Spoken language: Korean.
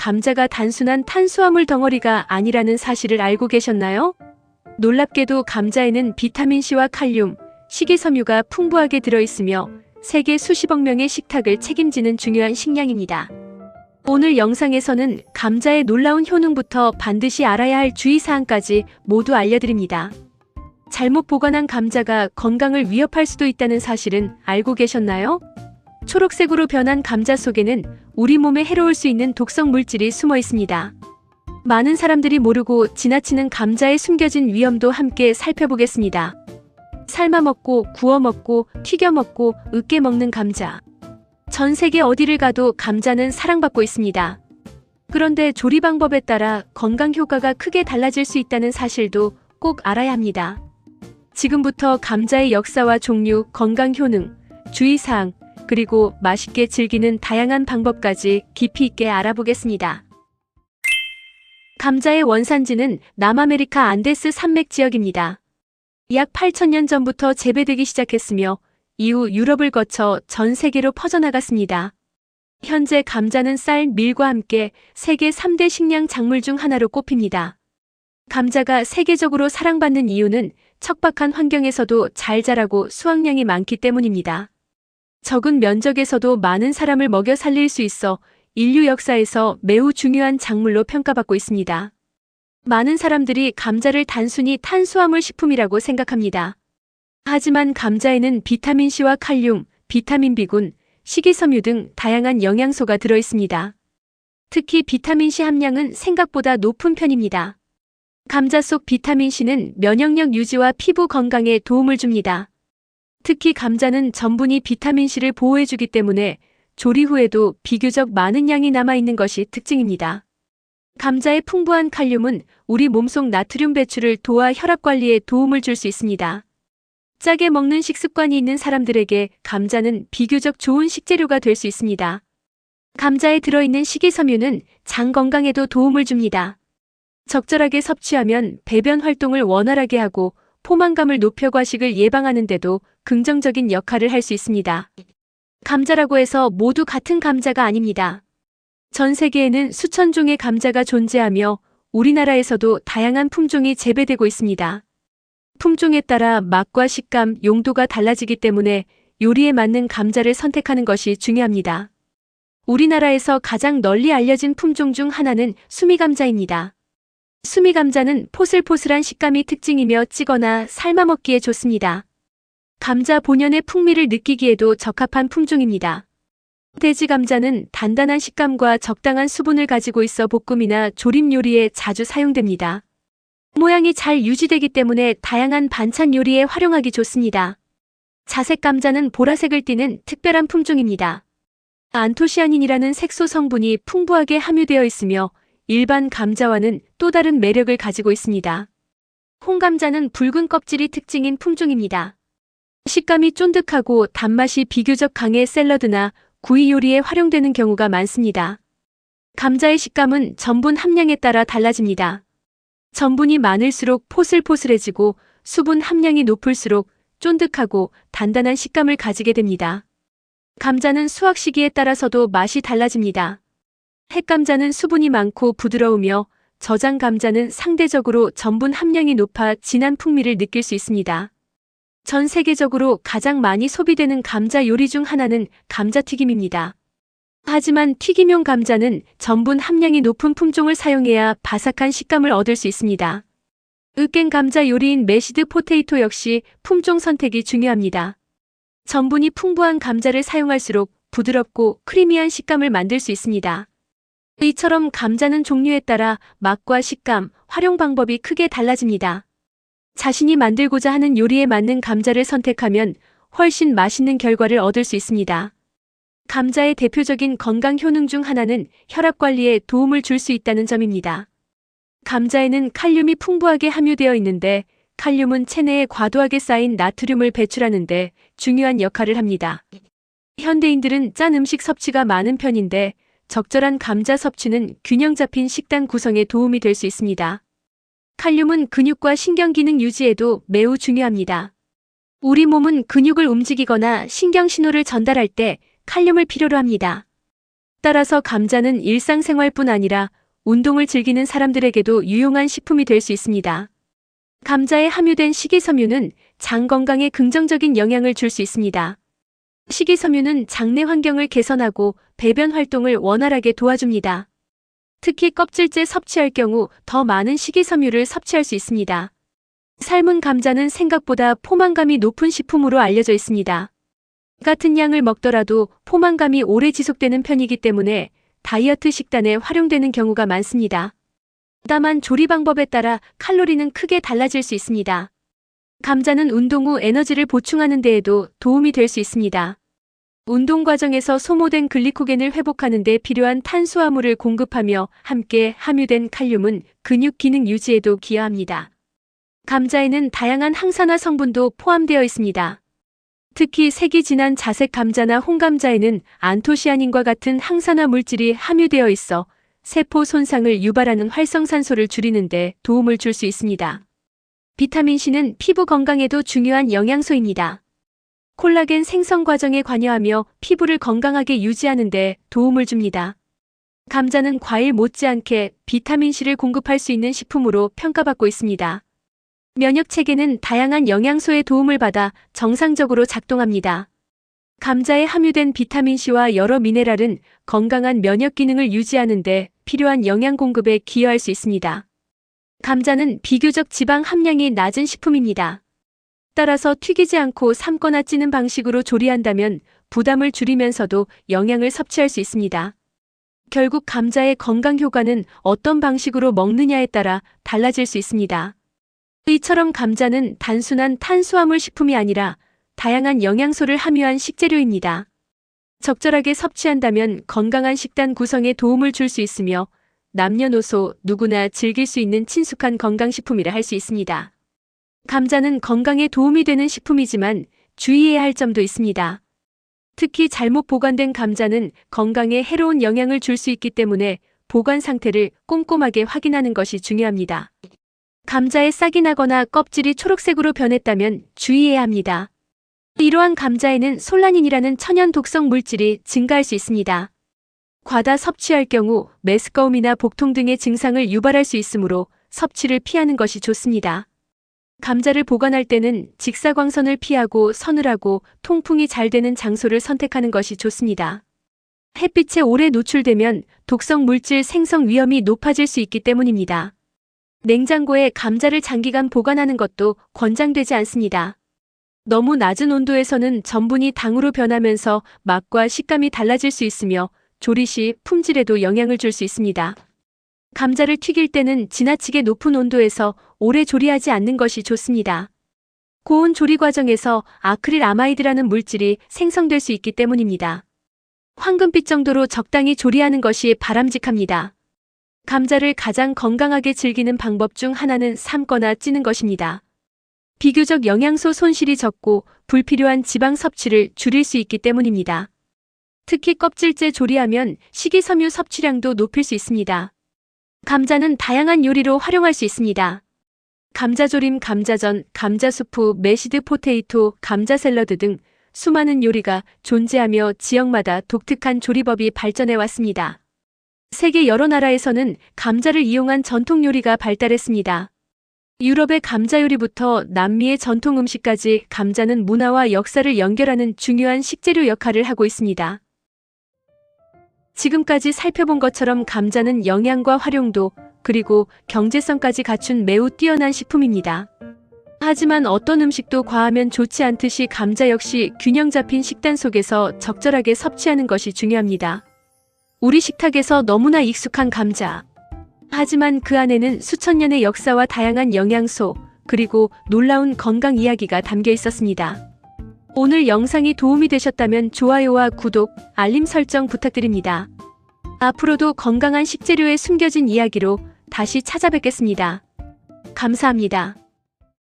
감자가 단순한 탄수화물 덩어리가 아니라는 사실을 알고 계셨나요? 놀랍게도 감자에는 비타민C와 칼륨, 식이섬유가 풍부하게 들어있으며 세계 수십억 명의 식탁을 책임지는 중요한 식량입니다. 오늘 영상에서는 감자의 놀라운 효능부터 반드시 알아야 할 주의사항까지 모두 알려드립니다. 잘못 보관한 감자가 건강을 위협할 수도 있다는 사실은 알고 계셨나요? 초록색으로 변한 감자 속에는 우리 몸에 해로울 수 있는 독성 물질이 숨어 있습니다. 많은 사람들이 모르고 지나치는 감자에 숨겨진 위험도 함께 살펴보겠습니다. 삶아 먹고, 구워 먹고, 튀겨 먹고, 으깨 먹는 감자. 전 세계 어디를 가도 감자는 사랑받고 있습니다. 그런데 조리 방법에 따라 건강 효과가 크게 달라질 수 있다는 사실도 꼭 알아야 합니다. 지금부터 감자의 역사와 종류, 건강 효능, 주의사항, 그리고 맛있게 즐기는 다양한 방법까지 깊이 있게 알아보겠습니다. 감자의 원산지는 남아메리카 안데스 산맥 지역입니다. 약 8,000년 전부터 재배되기 시작했으며 이후 유럽을 거쳐 전 세계로 퍼져나갔습니다. 현재 감자는 쌀, 밀과 함께 세계 3대 식량 작물 중 하나로 꼽힙니다. 감자가 세계적으로 사랑받는 이유는 척박한 환경에서도 잘 자라고 수확량이 많기 때문입니다. 적은 면적에서도 많은 사람을 먹여 살릴 수 있어 인류 역사에서 매우 중요한 작물로 평가받고 있습니다. 많은 사람들이 감자를 단순히 탄수화물 식품이라고 생각합니다. 하지만 감자에는 비타민C와 칼륨, 비타민 B군, 식이섬유 등 다양한 영양소가 들어있습니다. 특히 비타민C 함량은 생각보다 높은 편입니다. 감자 속 비타민C는 면역력 유지와 피부 건강에 도움을 줍니다. 특히 감자는 전분이 비타민C를 보호해주기 때문에 조리 후에도 비교적 많은 양이 남아있는 것이 특징입니다. 감자의 풍부한 칼륨은 우리 몸속 나트륨 배출을 도와 혈압 관리에 도움을 줄 수 있습니다. 짜게 먹는 식습관이 있는 사람들에게 감자는 비교적 좋은 식재료가 될 수 있습니다. 감자에 들어있는 식이섬유는 장 건강에도 도움을 줍니다. 적절하게 섭취하면 배변 활동을 원활하게 하고 포만감을 높여 과식을 예방하는 데도 긍정적인 역할을 할 수 있습니다. 감자라고 해서 모두 같은 감자가 아닙니다. 전 세계에는 수천 종의 감자가 존재하며 우리나라에서도 다양한 품종이 재배되고 있습니다. 품종에 따라 맛과 식감, 용도가 달라지기 때문에 요리에 맞는 감자를 선택하는 것이 중요합니다. 우리나라에서 가장 널리 알려진 품종 중 하나는 수미감자입니다. 수미감자는 포슬포슬한 식감이 특징이며 찌거나 삶아 먹기에 좋습니다. 감자 본연의 풍미를 느끼기에도 적합한 품종입니다. 돼지감자는 단단한 식감과 적당한 수분을 가지고 있어 볶음이나 조림 요리에 자주 사용됩니다. 모양이 잘 유지되기 때문에 다양한 반찬 요리에 활용하기 좋습니다. 자색감자는 보라색을 띠는 특별한 품종입니다. 안토시아닌이라는 색소 성분이 풍부하게 함유되어 있으며 일반 감자와는 또 다른 매력을 가지고 있습니다. 홍감자는 붉은 껍질이 특징인 품종입니다. 식감이 쫀득하고 단맛이 비교적 강해 샐러드나 구이 요리에 활용되는 경우가 많습니다. 감자의 식감은 전분 함량에 따라 달라집니다. 전분이 많을수록 포슬포슬해지고 수분 함량이 높을수록 쫀득하고 단단한 식감을 가지게 됩니다. 감자는 수확 시기에 따라서도 맛이 달라집니다. 햇감자는 수분이 많고 부드러우며 저장 감자는 상대적으로 전분 함량이 높아 진한 풍미를 느낄 수 있습니다. 전 세계적으로 가장 많이 소비되는 감자 요리 중 하나는 감자튀김입니다. 하지만 튀김용 감자는 전분 함량이 높은 품종을 사용해야 바삭한 식감을 얻을 수 있습니다. 으깬 감자 요리인 매시드 포테이토 역시 품종 선택이 중요합니다. 전분이 풍부한 감자를 사용할수록 부드럽고 크리미한 식감을 만들 수 있습니다. 이처럼 감자는 종류에 따라 맛과 식감, 활용 방법이 크게 달라집니다. 자신이 만들고자 하는 요리에 맞는 감자를 선택하면 훨씬 맛있는 결과를 얻을 수 있습니다. 감자의 대표적인 건강 효능 중 하나는 혈압 관리에 도움을 줄 수 있다는 점입니다. 감자에는 칼륨이 풍부하게 함유되어 있는데 칼륨은 체내에 과도하게 쌓인 나트륨을 배출하는데 중요한 역할을 합니다. 현대인들은 짠 음식 섭취가 많은 편인데 적절한 감자 섭취는 균형 잡힌 식단 구성에 도움이 될 수 있습니다. 칼륨은 근육과 신경 기능 유지에도 매우 중요합니다. 우리 몸은 근육을 움직이거나 신경 신호를 전달할 때 칼륨을 필요로 합니다. 따라서 감자는 일상생활뿐 아니라 운동을 즐기는 사람들에게도 유용한 식품이 될 수 있습니다. 감자에 함유된 식이섬유는 장 건강에 긍정적인 영향을 줄 수 있습니다. 식이섬유는 장내 환경을 개선하고 배변 활동을 원활하게 도와줍니다. 특히 껍질째 섭취할 경우 더 많은 식이섬유를 섭취할 수 있습니다. 삶은 감자는 생각보다 포만감이 높은 식품으로 알려져 있습니다. 같은 양을 먹더라도 포만감이 오래 지속되는 편이기 때문에 다이어트 식단에 활용되는 경우가 많습니다. 다만 조리 방법에 따라 칼로리는 크게 달라질 수 있습니다. 감자는 운동 후 에너지를 보충하는 데에도 도움이 될 수 있습니다. 운동 과정에서 소모된 글리코겐을 회복하는 데 필요한 탄수화물을 공급하며 함께 함유된 칼륨은 근육 기능 유지에도 기여합니다. 감자에는 다양한 항산화 성분도 포함되어 있습니다. 특히 색이 진한 자색 감자나 홍감자에는 안토시아닌과 같은 항산화 물질이 함유되어 있어 세포 손상을 유발하는 활성산소를 줄이는 데 도움을 줄 수 있습니다. 비타민C는 피부 건강에도 중요한 영양소입니다. 콜라겐 생성 과정에 관여하며 피부를 건강하게 유지하는 데 도움을 줍니다. 감자는 과일 못지않게 비타민C를 공급할 수 있는 식품으로 평가받고 있습니다. 면역 체계는 다양한 영양소의 도움을 받아 정상적으로 작동합니다. 감자에 함유된 비타민C와 여러 미네랄은 건강한 면역 기능을 유지하는 데 필요한 영양 공급에 기여할 수 있습니다. 감자는 비교적 지방 함량이 낮은 식품입니다. 따라서 튀기지 않고 삶거나 찌는 방식으로 조리한다면 부담을 줄이면서도 영양을 섭취할 수 있습니다. 결국 감자의 건강 효과는 어떤 방식으로 먹느냐에 따라 달라질 수 있습니다. 이처럼 감자는 단순한 탄수화물 식품이 아니라 다양한 영양소를 함유한 식재료입니다. 적절하게 섭취한다면 건강한 식단 구성에 도움을 줄 수 있으며 남녀노소 누구나 즐길 수 있는 친숙한 건강식품이라 할 수 있습니다. 감자는 건강에 도움이 되는 식품이지만 주의해야 할 점도 있습니다. 특히 잘못 보관된 감자는 건강에 해로운 영향을 줄 수 있기 때문에 보관 상태를 꼼꼼하게 확인하는 것이 중요합니다. 감자에 싹이 나거나 껍질이 초록색으로 변했다면 주의해야 합니다. 이러한 감자에는 솔라닌이라는 천연 독성 물질이 증가할 수 있습니다. 과다 섭취할 경우 메스꺼움이나 복통 등의 증상을 유발할 수 있으므로 섭취를 피하는 것이 좋습니다. 감자를 보관할 때는 직사광선을 피하고 서늘하고 통풍이 잘 되는 장소를 선택하는 것이 좋습니다. 햇빛에 오래 노출되면 독성 물질 생성 위험이 높아질 수 있기 때문입니다. 냉장고에 감자를 장기간 보관하는 것도 권장되지 않습니다. 너무 낮은 온도에서는 전분이 당으로 변하면서 맛과 식감이 달라질 수 있으며 조리 시 품질에도 영향을 줄 수 있습니다. 감자를 튀길 때는 지나치게 높은 온도에서 오래 조리하지 않는 것이 좋습니다. 고온 조리 과정에서 아크릴 아마이드라는 물질이 생성될 수 있기 때문입니다. 황금빛 정도로 적당히 조리하는 것이 바람직합니다. 감자를 가장 건강하게 즐기는 방법 중 하나는 삶거나 찌는 것입니다. 비교적 영양소 손실이 적고 불필요한 지방 섭취를 줄일 수 있기 때문입니다. 특히 껍질째 조리하면 식이섬유 섭취량도 높일 수 있습니다. 감자는 다양한 요리로 활용할 수 있습니다. 감자조림, 감자전, 감자수프, 매시드 포테이토, 감자 샐러드 등 수많은 요리가 존재하며 지역마다 독특한 조리법이 발전해 왔습니다. 세계 여러 나라에서는 감자를 이용한 전통 요리가 발달했습니다. 유럽의 감자 요리부터 남미의 전통 음식까지 감자는 문화와 역사를 연결하는 중요한 식재료 역할을 하고 있습니다. 지금까지 살펴본 것처럼 감자는 영양과 활용도 그리고 경제성까지 갖춘 매우 뛰어난 식품입니다. 하지만 어떤 음식도 과하면 좋지 않듯이 감자 역시 균형 잡힌 식단 속에서 적절하게 섭취하는 것이 중요합니다. 우리 식탁에서 너무나 익숙한 감자. 하지만 그 안에는 수천 년의 역사와 다양한 영양소, 그리고 놀라운 건강 이야기가 담겨 있었습니다. 오늘 영상이 도움이 되셨다면 좋아요와 구독, 알림 설정 부탁드립니다. 앞으로도 건강한 식재료의 숨겨진 이야기로 다시 찾아뵙겠습니다. 감사합니다.